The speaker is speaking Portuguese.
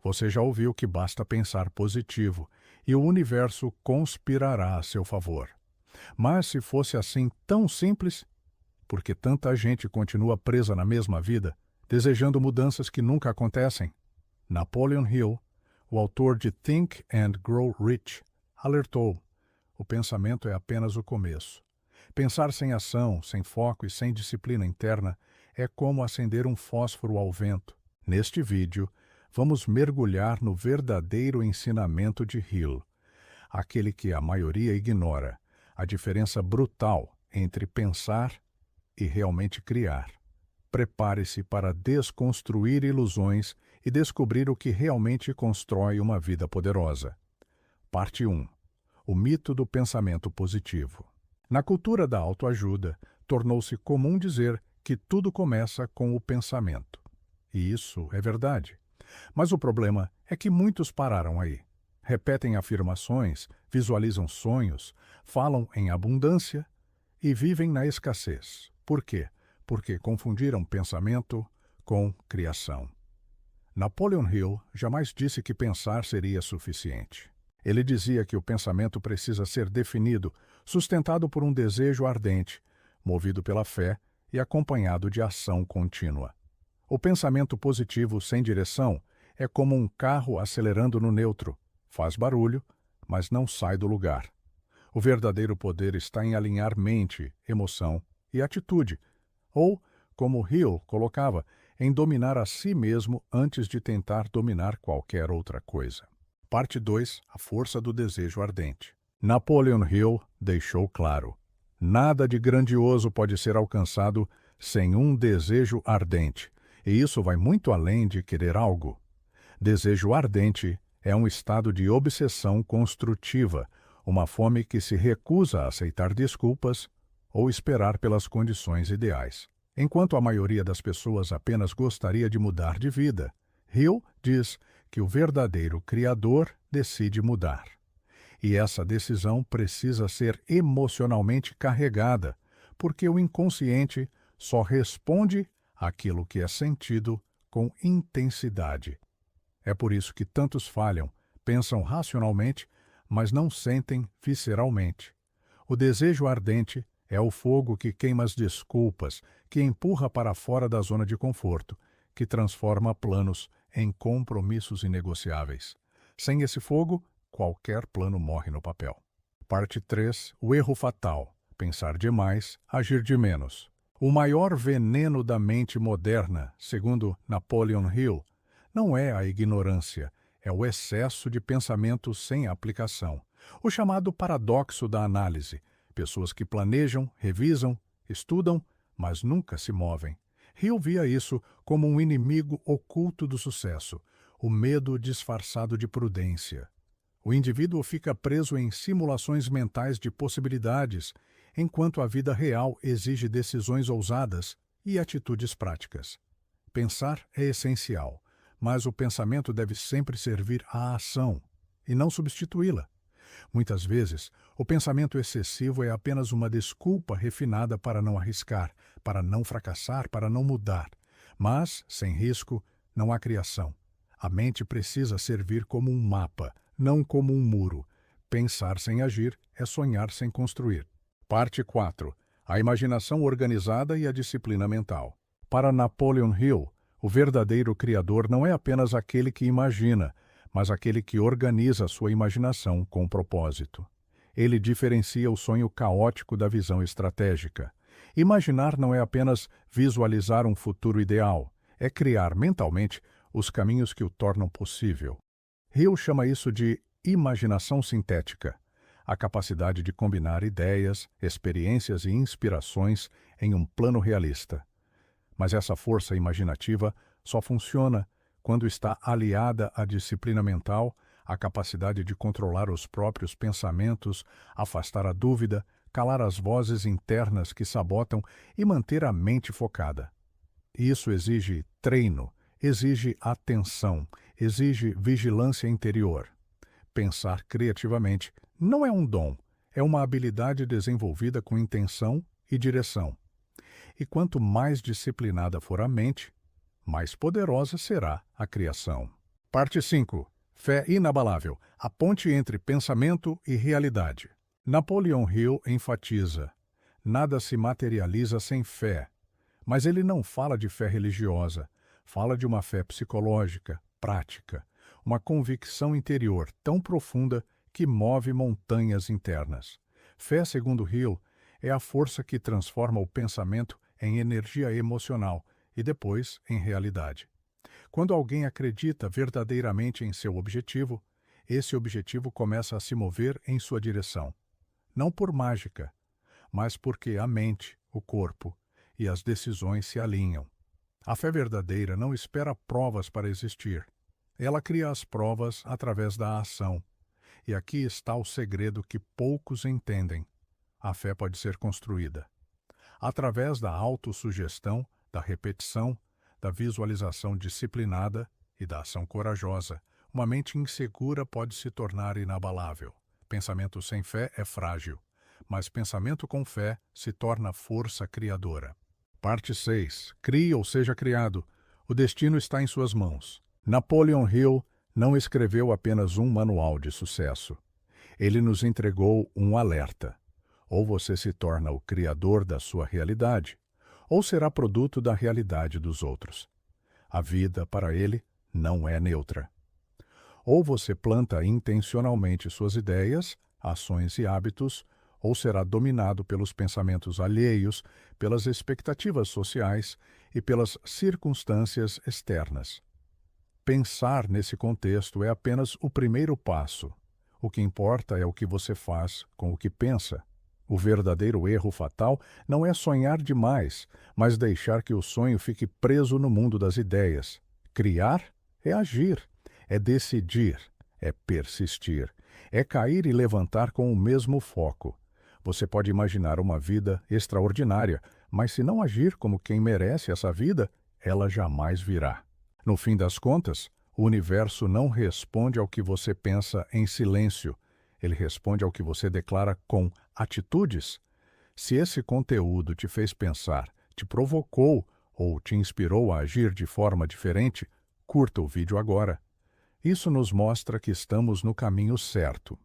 Você já ouviu que basta pensar positivo e o universo conspirará a seu favor. Mas se fosse assim tão simples, por que tanta gente continua presa na mesma vida, desejando mudanças que nunca acontecem? Napoleon Hill, o autor de Think and Grow Rich, alertou: o pensamento é apenas o começo. Pensar sem ação, sem foco e sem disciplina interna é como acender um fósforo ao vento. Neste vídeo, vamos mergulhar no verdadeiro ensinamento de Hill, aquele que a maioria ignora, a diferença brutal entre pensar e realmente criar. Prepare-se para desconstruir ilusões e descobrir o que realmente constrói uma vida poderosa. Parte 1. O mito do pensamento positivo. Na cultura da autoajuda, tornou-se comum dizer que tudo começa com o pensamento. E isso é verdade. Mas o problema é que muitos pararam aí. Repetem afirmações, visualizam sonhos, falam em abundância e vivem na escassez. Por quê? Porque confundiram pensamento com criação. Napoleon Hill jamais disse que pensar seria suficiente. Ele dizia que o pensamento precisa ser definido, sustentado por um desejo ardente, movido pela fé e acompanhado de ação contínua. O pensamento positivo sem direção é como um carro acelerando no neutro. Faz barulho, mas não sai do lugar. O verdadeiro poder está em alinhar mente, emoção e atitude, ou, como Hill colocava, em dominar a si mesmo antes de tentar dominar qualquer outra coisa. Parte 2. A força do desejo ardente. Napoleon Hill deixou claro: nada de grandioso pode ser alcançado sem um desejo ardente, e isso vai muito além de querer algo. Desejo ardente é um estado de obsessão construtiva, uma fome que se recusa a aceitar desculpas ou esperar pelas condições ideais. Enquanto a maioria das pessoas apenas gostaria de mudar de vida, Hill diz que o verdadeiro Criador decide mudar. E essa decisão precisa ser emocionalmente carregada, porque o inconsciente só responde àquilo que é sentido com intensidade. É por isso que tantos falham, pensam racionalmente, mas não sentem visceralmente. O desejo ardente é o fogo que queima as desculpas, que empurra para fora da zona de conforto, que transforma planos em compromissos inegociáveis. Sem esse fogo, qualquer plano morre no papel. Parte 3. O erro fatal. Pensar demais, agir de menos. O maior veneno da mente moderna, segundo Napoleon Hill, não é a ignorância, é o excesso de pensamento sem aplicação. O chamado paradoxo da análise. Pessoas que planejam, revisam, estudam, mas nunca se movem. Hill via isso como um inimigo oculto do sucesso, o medo disfarçado de prudência. O indivíduo fica preso em simulações mentais de possibilidades, enquanto a vida real exige decisões ousadas e atitudes práticas. Pensar é essencial, mas o pensamento deve sempre servir à ação, e não substituí-la. Muitas vezes, o pensamento excessivo é apenas uma desculpa refinada para não arriscar, para não fracassar, para não mudar. Mas, sem risco, não há criação. A mente precisa servir como um mapa, não como um muro. Pensar sem agir é sonhar sem construir. Parte 4. A imaginação organizada e a disciplina mental. Para Napoleon Hill, o verdadeiro criador não é apenas aquele que imagina, mas aquele que organiza sua imaginação com propósito. Ele diferencia o sonho caótico da visão estratégica. Imaginar não é apenas visualizar um futuro ideal, é criar mentalmente os caminhos que o tornam possível. Hill chama isso de imaginação sintética, a capacidade de combinar ideias, experiências e inspirações em um plano realista. Mas essa força imaginativa só funciona quando está aliada à disciplina mental, à capacidade de controlar os próprios pensamentos, afastar a dúvida, calar as vozes internas que sabotam e manter a mente focada. Isso exige treino, exige atenção, exige vigilância interior. Pensar criativamente não é um dom, é uma habilidade desenvolvida com intenção e direção. E quanto mais disciplinada for a mente, mais poderosa será a criação. Parte 5. Fé inabalável. A ponte entre pensamento e realidade. Napoleon Hill enfatiza: nada se materializa sem fé. Mas ele não fala de fé religiosa, fala de uma fé psicológica, prática, uma convicção interior tão profunda que move montanhas internas. Fé, segundo Hill, é a força que transforma o pensamento em energia emocional e depois em realidade. Quando alguém acredita verdadeiramente em seu objetivo, esse objetivo começa a se mover em sua direção. Não por mágica, mas porque a mente, o corpo e as decisões se alinham. A fé verdadeira não espera provas para existir. Ela cria as provas através da ação. E aqui está o segredo que poucos entendem. A fé pode ser construída através da autossugestão, da repetição, da visualização disciplinada e da ação corajosa. Uma mente insegura pode se tornar inabalável. Pensamento sem fé é frágil, mas pensamento com fé se torna força criadora. Parte 6. Crie ou seja criado. O destino está em suas mãos. Napoleon Hill não escreveu apenas um manual de sucesso. Ele nos entregou um alerta. Ou você se torna o criador da sua realidade, ou será produto da realidade dos outros. A vida, para ele, não é neutra. Ou você planta intencionalmente suas ideias, ações e hábitos, ou será dominado pelos pensamentos alheios, pelas expectativas sociais e pelas circunstâncias externas. Pensar nesse contexto é apenas o primeiro passo. O que importa é o que você faz com o que pensa. O verdadeiro erro fatal não é sonhar demais, mas deixar que o sonho fique preso no mundo das ideias. Criar é agir, é decidir, é persistir, é cair e levantar com o mesmo foco. Você pode imaginar uma vida extraordinária, mas se não agir como quem merece essa vida, ela jamais virá. No fim das contas, o universo não responde ao que você pensa em silêncio. Ele responde ao que você declara com atitudes. Se esse conteúdo te fez pensar, te provocou ou te inspirou a agir de forma diferente, curta o vídeo agora. Isso nos mostra que estamos no caminho certo.